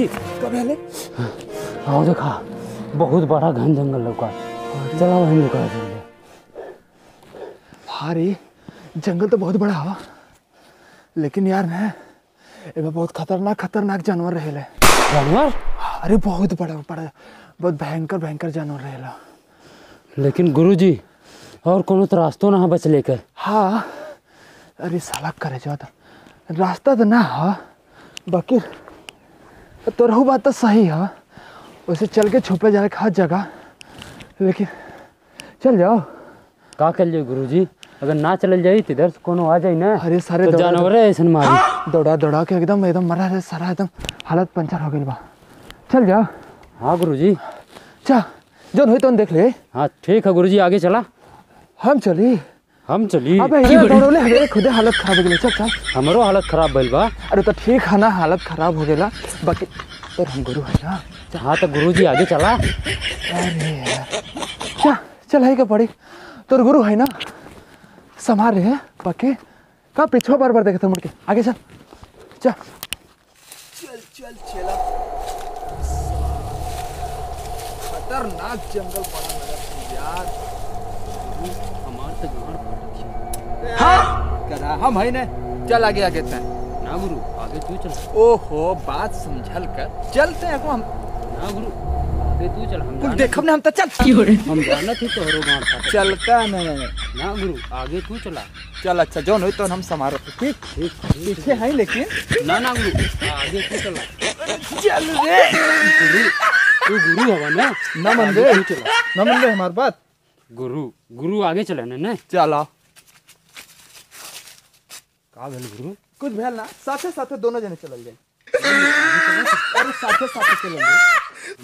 गुरुजी कब हेले आओ देखा बहुत बड़ा घन जंगल लौका। चला वहीं लुका जाएंगे। हाँ रे जंगल तो बहुत बड़ा हवा, लेकिन यार मैं एमे बहुत खतरनाक जानवर रहेले। जानवर? अरे बहुत बड़ा बहुत भयंकर जानवर रहेला। लेकिन गुरुजी और कोनो तो रास्तों ना बच लेकर। हाँ अरे साला करे जाता रास्ता तो ना है, बाकी तोरहु बात तो सही है, वैसे चल के छुपे जाए हर जगह, लेकिन चल जाओ। का कर लियो गुरुजी, अगर ना चल जाई तो इधर से कोनो आ जाई ना। अरे सारे तो जानवर है ऐसा मारी दौड़ा के एकदम मरा है सारा, एकदम हालत पंचर हो गई बा। चल जाओ। हाँ गुरुजी चा जो हुई तो देख ले। हाँ ठीक है गुरुजी, आगे चला। हम चली अबे दौड़ले हवे खुदे हालत खराब हो गेल। चल हमरो हालत खराब भइल बा। अरे तो ठीक है ना, हालत खराब हो गेला, बाकी तो हम गुरु है ना। हाँ तो गुरुजी आगे चला। अरे यार चल है क्या पड़ी, तोर गुरु है ना, संभाल रहे हैं। बाकी का पीछे बार देखे थे मुड़ के, आगे चल चल चला। खतरनाक जंगल पड़ा यार। हाँ करा हम है ना, चल आगे तय ना गुरु, आगे तू चल। ओहो बात समझल कर चलते हैं हम। ना गुरु आगे तू चल, हम देखब ना हम तो चल। हम जाना थी तोहरो गांव था। चलता नहीं ना गुरु आगे तू चला। चल अच्छा जो नहीं तो हम समारो ठीक पीछे है, लेकिन ना गुरु आगे तू चला। चल रे गुरु तू गुरु हवा ना, न मन दे हमारी बात। गुरु आगे चले ना। चला का भेल गुरु? कुछ भेल ना, साथे दोनों जने चल जाए। अरे साथे चल जाए,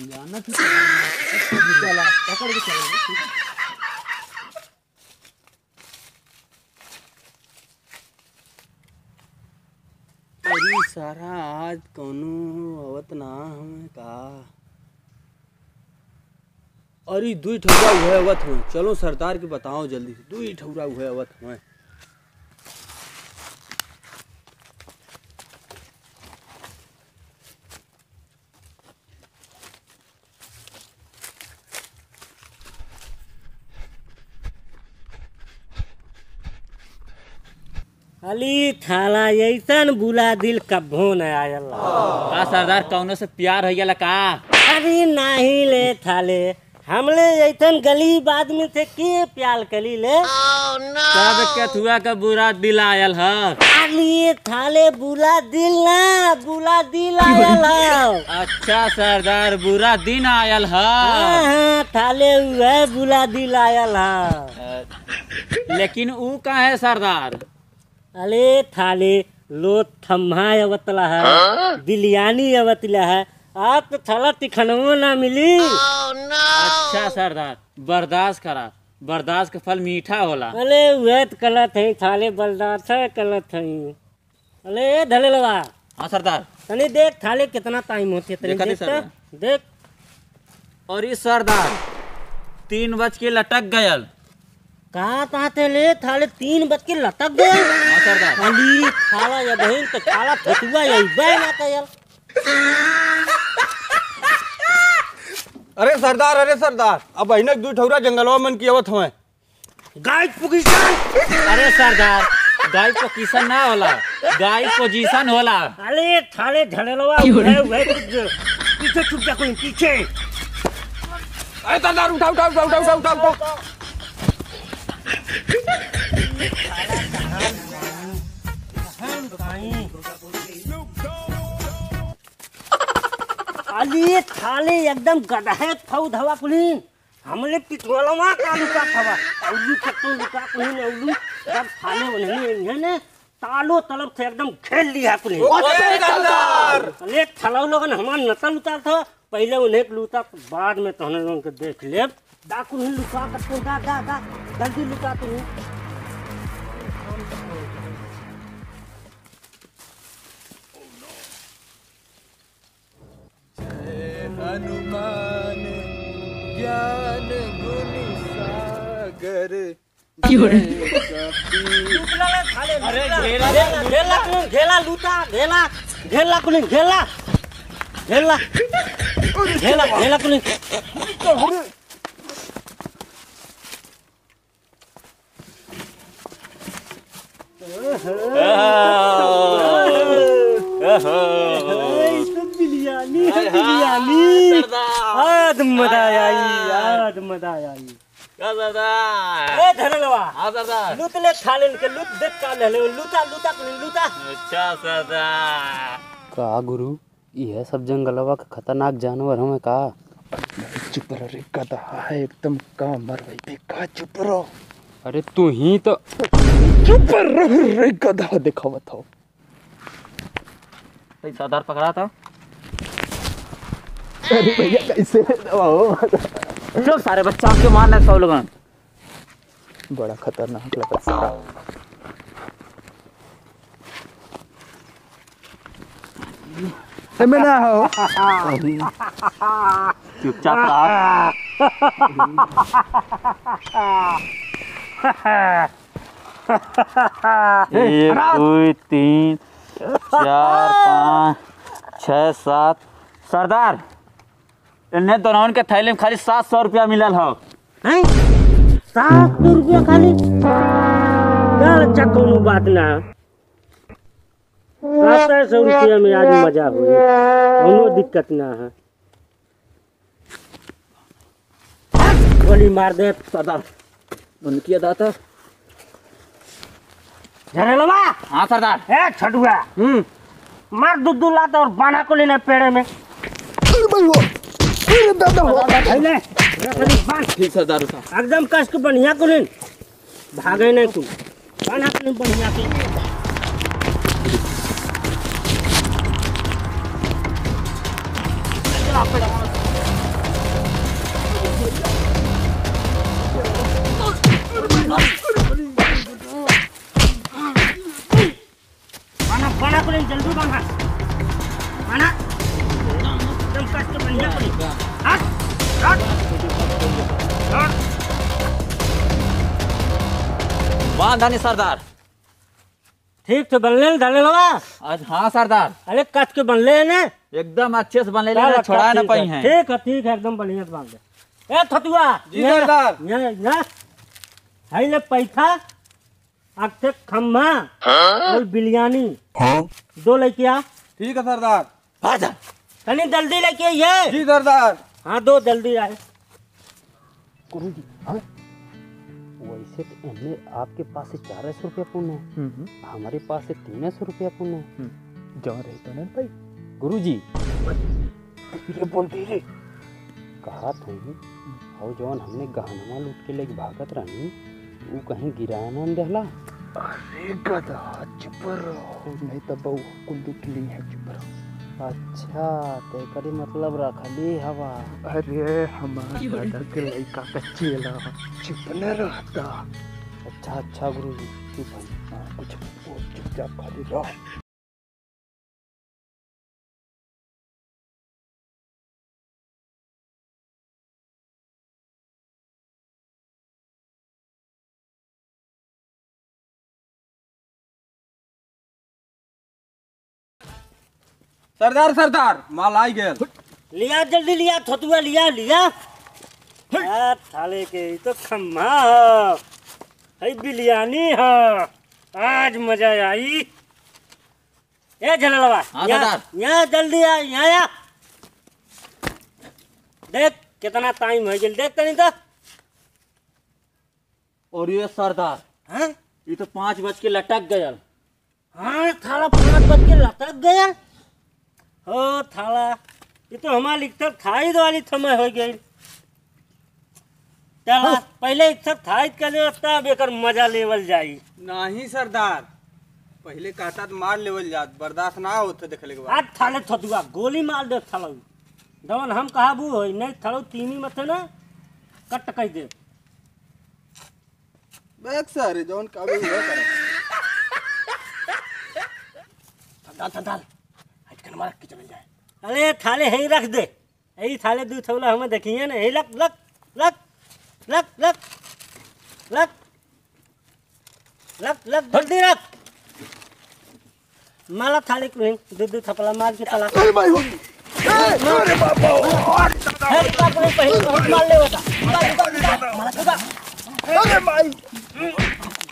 जाना थी। चला पकड़ के चल। अरे सारा आज कौनो आवत ना हमें का। अरे दुई ठौरा हुए अवत हुए, चलो सरदार के बताओ जल्दी से, दुई ठौरा हुए अवत हुए। अली थाला ऐसन बुला दिल कभो न आयल। का सरदार कौनो से प्यार हो गया का? अरे नहीं ले थाले, हमले ऐसन गलीब आदमी थे के प्याल कली ले। तब कथुआ का बुरा दिल आयल है। अली थाले बुला दिल आयल है। अच्छा सरदार बुरा दिन आयल है। हाँ थाले वह बुला दिल आयल है। लेकिन ऊ का है सरदार? अले थाले लो थम्हा अवतला है, बिलियानी अवतला है, आप तो थाला तिखनवो ना मिली। अच्छा सरदार बर्दाश्त करा, बर्दाश्त का फल मीठा होला। अले वह कलत है थाले बर्दाश्त है कलत है। अले धले लवा। हाँ सरदार। तनी देख थाले कितना टाइम होती है, तनी देख तो देख। और इस सरदार 3 बज के लटक गयल। कहा ताते ले थाले 3 बज के लटक गए। हाँ सरदार। अली थाला या बहन तो थाला फटुआ या बैना कयल। अरे सरदार अब अहिनक दू ठौरा जंगलवा मन की आवत हवे। गाय पोजीशन। अरे सरदार गाय पोजीशन ना होला, गाय पोजीशन होला। अरे थाले झड़लवा वह पीछे छुप जा कोई पीछे। अरे सरदार उठाओ। अली थाले एकदम गदहे थौ धवा कुलीन, हमले पिटवलवा का लुका थवा औलू कट्टू लुका कुलीन औलू जब थाले वने ने तालो तलब से एकदम खेल लिया कुलीन। अले थलौ लोगन हमार नतल उतार था, पहले उन्हें लूटा बाद में तहने लोगन के देख लेब। दा कुलीन लुका कट्टू दा जल्दी लुका तू। हनुमान ज्ञान गुण सागर। अरे घेला लूटा घेला कुलीन घेला। झेला झेला झेला कुली बिरयानी बिरयानी आज मजा आज मजा आई का सरदार? ए धरलवा हाँ सरदार। लूट ले थाले के लूट देख का ले लूटा लूटा लूटा अच्छा सरदार। का गुरु यह सब जंगलवा का खतरनाक जानवर हमें का? चुप रहो रे गधा है एकदम का मर गई बेका चुप रहो। अरे तू ही तो चुप रहो रे गधा दिखावत हो। सरदार पकड़ा था। अरे भैया कैसे दबाओ चलो सारे बच्चा के मारने सब लोग। बड़ा खतरनाक लगा सारा। मैं ना हो चुपचाप रहा। एक दो तीन चार पाँच छः सात। सरदार इन्हें दोनों के थैले में खाली 700 रुपया मिलल हो। हैं 700 रुपया खाली यार अच्छा कोनो बात ना 700 रुपया में आज मजा हुई कोनो दिक्कत ना है गोली मार दे सरदार उनकी अदा था। झरेलवा हाँ सरदार। ए छडुआ मार दूध लात और बाना को लेना पेड़े में ले बांध ठीक सरदार साहब। एकदम कस के बढ़िया को लेन भागे नहीं तू बाना को लेन बढ़िया के बाना बाना को लेन जल्दी बांधा बाना एकदम कस के बढ़िया को लेन हट हट हट बांधानी सरदार। ठीक तो बनले डाले लगा आज हाँ सरदार अरे कस के बनले है ना एकदम अच्छे से बनले लेना छोड़ा ना पाई हैं। ठीक है एकदम बढ़िया से बांध दे ए थतुआ जी सरदार। ना है ले पैसा अक्से खम्मा और बिरयानी दो लेके आ ठीक है सरदार। आजा कनी जल्दी लेके ये जी सरदार। हाँ दो जल्दी आए गुरु जी हाँ वैसे तो इन्हें आपके पास से 400 रुपया पुण्य है, हमारे पास से 300 रुपया पुण्य है। जाओ रहे तो नहीं भाई गुरु जी धीरे बोल धीरे। कहा तुम और जौन हमने गहनवा लूट के लेके भागत रही वो कहीं गिराया ना देहला। अरे गधा चुप रहो नहीं तो बहु कुल्लू के लिए है चुप रहो। अच्छा ते करी मतलब रखली हवा। अरे हमारा दादा के लड़का का चेला चुप न रहता। अच्छा गुरु जी चुप है। कुछ चुपचाप खाली रहो। सरदार सरदार माल आई गया। लिया जल्दी लिया थतुआ लिया लिया आ, थाले के ई तो खम्मा है बिरयानी है आज मजा आई ए झललवा हाँ, सरदार। यहाँ जल्दी आ यहाँ आ देख कितना टाइम है जल्दी देख नहीं तो और ये सरदार हाँ ये तो 5 बज के लटक गया। हाँ थाला 5 बज के लटक गया हो थाला ये तो हमारा लिखकर थाई वाली समय हो गई चला पहले एक थाई कर ले तब एकर मजा लेवल जाई नहीं सरदार पहले कहता तो मार लेवल जात बर्दाश्त ना होते देखले के बाद। आज थाले थतुआ गोली मार दे थालो जवन हम कहाबू होई नहीं थालो तीनी मत ना कट कह दे बैक सर जौन काबू हुआ करे। दाल हट कर मार के चल जाए अरे थाले यही रख दे यही थाले दू थौला हमें देखिए ना यही लग लग लग लग लग लग लग लग जल्दी रख माला थाले को दू दू थपला मार के तला अरे भाई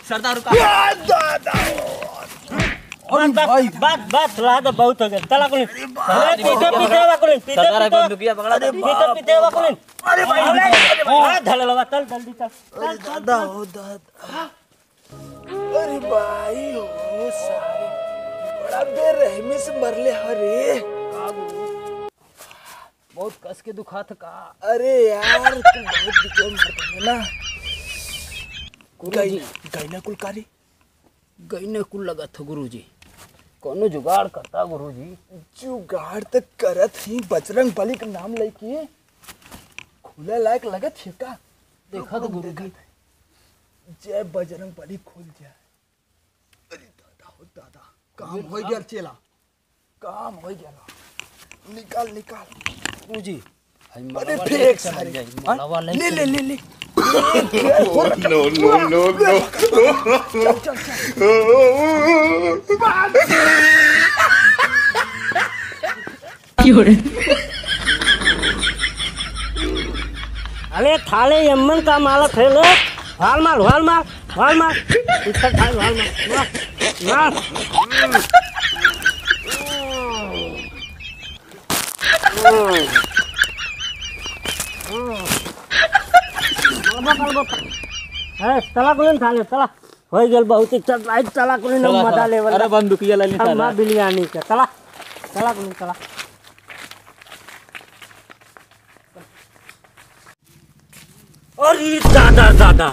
सरदार रुका। बात रहा तो बहुत हो गया। चला कुलिन पीछे पीछे वा कुलिन पीछे बंदूकिया पकड़ा दे। पीछे पीछे वा कुलिन। अरे धले लगा चल जल्दी चल। दादा हो दादा। अरे भाई हो सारे बड़ा बेरहमी से मरले हरे। बहुत कस के दुखा था का। अरे यार तू बहुत बिचौल मरते है ना। गैना कुलकारी गईने कुल लगा था गुरुजी। कोनो जुगाड़ करता गुरुजी। जुगाड़ तक करत ही बजरंग बली का नाम लेके खुले लायक लगत है का। देखा तो गुरुजी। जय बजरंग बली खुल जाए। अरे दादा हो दादा काम हो गया चला। काम हो गया। निकाल निकाल गुरुजी। अरे फेंक सारे। ले ले ले ले। No, no, no, no. चल चल अरे थाले यमन का माला फेलो। हाल मार हाल मार हाल मार इधर थाल हाल मार ना। चला कुलिन थाले चला हो गेल बहुत चल लाइट चला कुलिन मजा लेवल। अरे बंदूकिया ले ली हम बिलियानी के चला चला कुलिन चला। अरे दादा दादा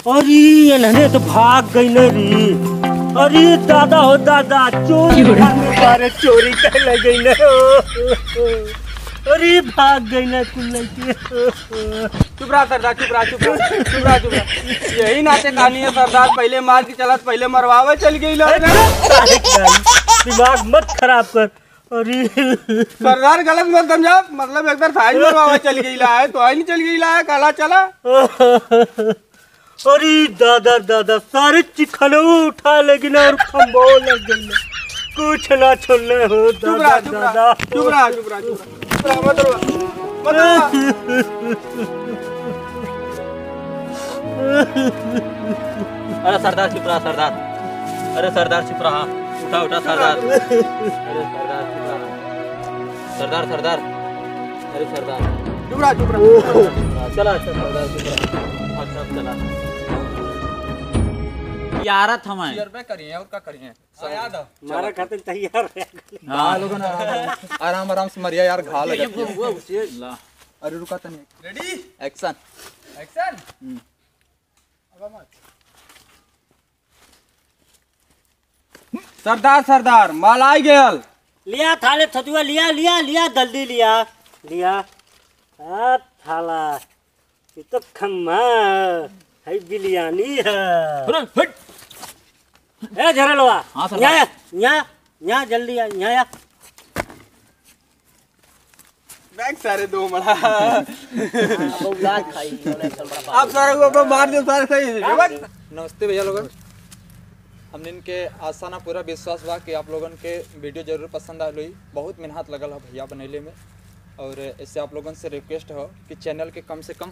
अरे इन्हें तो भाग गई न री। अरे दादा हो दादा चोरी बारे चोरी कर ले गई न। अरे भाग गई न कुल चुप रहा सरदार, चुप रहा, चुप रहा, चुप रहा, चुप रहा। यही नाते कहानी है सरदार। पहले मार की चलत पहले मरवावे चल गई लोग। दिमाग मत खराब कर। अरे सरदार गलत मत समझा। मतलब एक बार साइज मरवावे चल गई ला है तो आई नहीं चल गई ला है काला चला। अरे दादा दादा सारे चिखने उठा लेकिन और खम्बो लग गई। कुछ ना छोड़ने हो चुप रहा, दादा चुप रहा, दादा। चुप रहा, चुप रहा, चुप रहा, मत रो, मत रो। अरे सरदार चुप रहा सरदार। अरे सरदार चुप रहा। उठा उठा सरदार। अरे सरदार चुप रहा। सरदार सरदार। अरे सरदार चुप रहा, चुप रहा। चला अच्छा सरदार चुप रहा। अच्छा चला यारत हमें रुपए करिए और क्या करिए याद है मारा खातिर तैयार है। हाँ लोगों ने आराम आराम से मरिया यार घा लगा। अरे रुका तो नहीं। Ready action action. सरदार सरदार माल आई गेल। लिया थाले थतुआ लिया लिया लिया जल्दी लिया लिया। आ थाला ये तो खम्मा है बिलियानी है। ए झरलवा हाँ, सरदार। यहाँ यहाँ यहाँ जल्दी आ यहाँ। बैग सारे दो मड़ा। आप सारे को मार दो सारे सही। नमस्ते भैया लोगन। हमने इनके आशा ना पूरा विश्वास बा कि आप लोगन के वीडियो जरूर पसंद आयल हुई। बहुत मेहनत लगल है भैया बनैले में। और इससे आप लोगन से रिक्वेस्ट हो कि चैनल के कम से कम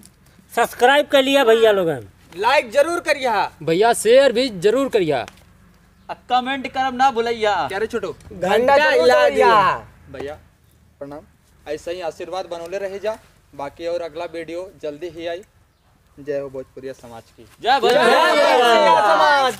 सब्सक्राइब कर लिया भैया लोगन। लाइक जरूर करिए। भैया शेयर भी जरूर करिए। कमेंट करब ना भूलैया। क्या रे छोटू घंटा हिला दिया। भैया प्रणाम। ऐसा ही आशीर्वाद बनौले रहे जा। बाकी और अगला वीडियो जल्दी ही आई। जय हो भोजपुरिया समाज की। जय भोजपुरिया समाज।